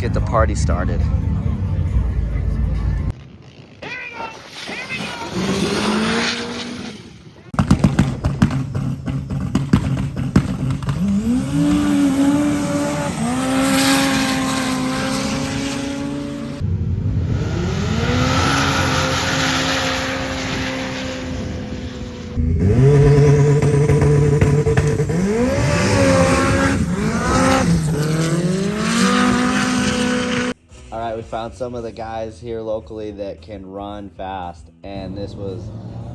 get the party started. Alright, we found some of the guys here locally that can run fast, and this was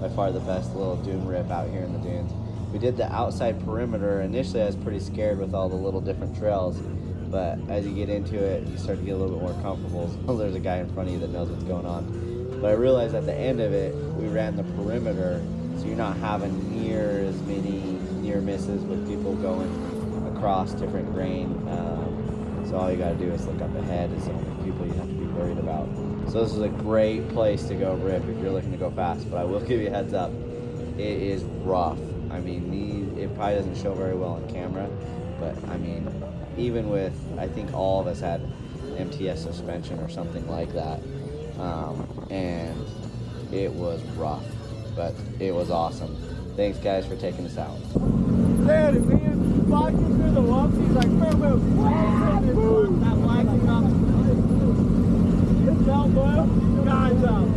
by far the best little dune rip out here in the dunes. We did the outside perimeter. Initially I was pretty scared with all the little different trails, but as you get into it, you start to get a little bit more comfortable. So there's a guy in front of you that knows what's going on. But I realized at the end of it, we ran the perimeter, so you're not having near as many near misses with people going across different grain. So all you gotta do is look up ahead is the only people you have to be worried about. So this is a great place to go rip if you're looking to go fast, but I will give you a heads up, it is rough. I mean, it probably doesn't show very well on camera, but I mean, even with, I think all of us had MTS suspension or something like that, and it was rough, but it was awesome. Thanks guys for taking us out. Dude, me and walking through the lumps, he's like, boom, boom, that black thing on the his belt blue, guys up.